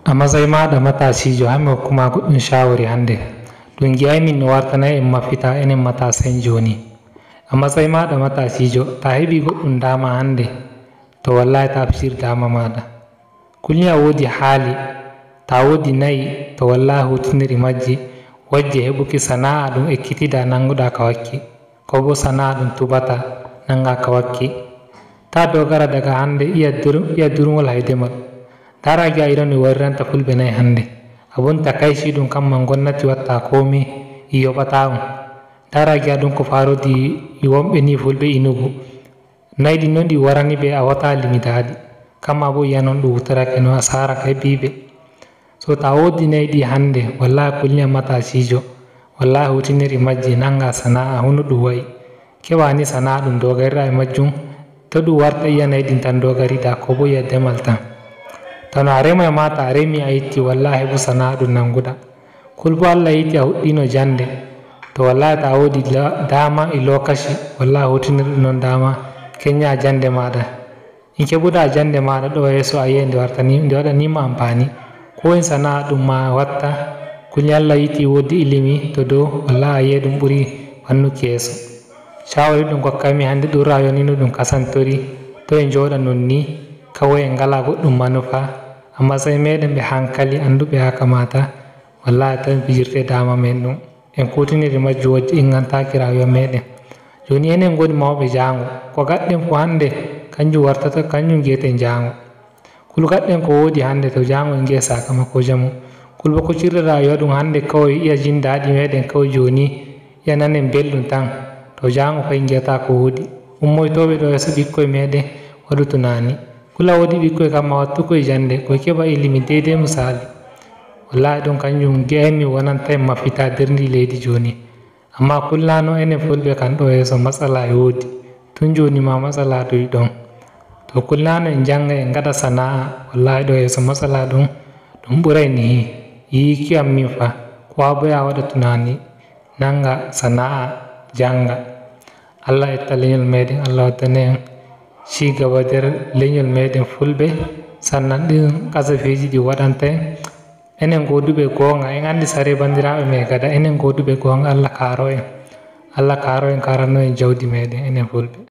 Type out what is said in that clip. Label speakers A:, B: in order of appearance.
A: A matsayi maɗa matashijo hammi hokkuma goɗɗum shawari hande ɗum gi'ai min no wartanayi en mafita enen matasan joni. A matsayi maɗa matashijo ta heɓi goɗɗum dama hande to wallahi ta fijir dama maɗa. Kulni a wodi haali ta wodi nayi to wallahi hutiniri majji wajje heɓuki sana'a ɗum ekkitida nanguɗa ka wakki ko bo sana'a ɗum tubata nanga ka wakki. Ta dogara daga hande iya durngol haydemol. Dara gi'a irin no wariranta fulɓe nayi hande abun takaici ɗum kamma gonnati watta komi i yoɓata on. Dara gi'a ɗum ko farodi wonɓe ni fulɓe inugu nayi ɗin non ɗi warani ɓe a wata limidaɗi kamma bo yi'anon ɗum wutorake no asara ka hebiɓe. So ta wodi nayi ɗi hande wallahi kulniya matashijo wallahi hutiniri majji nanga sana'a huno ɗum wa'i keɓani sana'a ɗum dogarira e majjum to ɗum warta iya nayi ɗin tan dogarida ko bo iya demal tan. Tano a remai ma ta a remi a itti wallahi heɓu sana'a ɗum nanguɗa. Kulbo Allah yiɗi a huɗɗino jande to wallahi ta wodi dama e lokaci wallahi hutiniri non dama kenya jande maɗa. In keɓuɗa jande maɗa ɗo yeeso a yi'ai nde waɗanima ampani ko en sana'a ɗum ma watta kulni Allah yiɗi wodi ilimi to dow wallahi a yi'ai ɗum ɓuri wannuki yeeso. Shawari ɗum kokkami hande ɗum rayuwa ni no ɗum kasantori to en joɗa nonni kawai en ngala goɗɗum manufa a matsayi meɗen ɓe hankali anduɓe ha kamata wallahi tan fijirte dama men ɗum en kutiniri majju wajji ingantaki rayuwa meɗen. Joni enen goni mawɓe jango ko gaɗɗen fu hande kanjum wartata kanjum gi'eten jango. Kul gaɗɗen ko wodi hande to jango en gi'ai sakamakoje mum. Kulbo kucirɗe rayuwa ɗum hande kawai iya jin daɗi meɗen kawai joni iya nanen belɗum tan to jango fa en gi'ata ko wodi. Ummoytoɓe ɗo yeeso ɓikkoye meɗen waɗu tunani kula wodi ɓikkoye kamma wattukoye jande koye keɓa ilimi deidei misali wallahi ɗum kanjum gi'ai mi wonanta en mafita nder ndi leydi joni. Amma kullano enen fulɓe kam ɗo yeeso matsala e wodi tun joni ma matsala ɗoyi ɗon to kullano en janga en gaɗa sana'a wallahi ɗo yeeso matsala ɗum ɓurai nihi yiki am min fa kowa bo ya waɗa tunani nanga sana'a janga. Allah etta leñol meɗen Allah waddana en cigaba nder leñol meɗen fulɓe sannan ɗin kasafiji ɗi waɗanta en enen goduɓe gonga en andi sare bandiraɓe me gada enen goduɓe gonga Allah karo en karanno en jawdi meɗen enen fulɓe.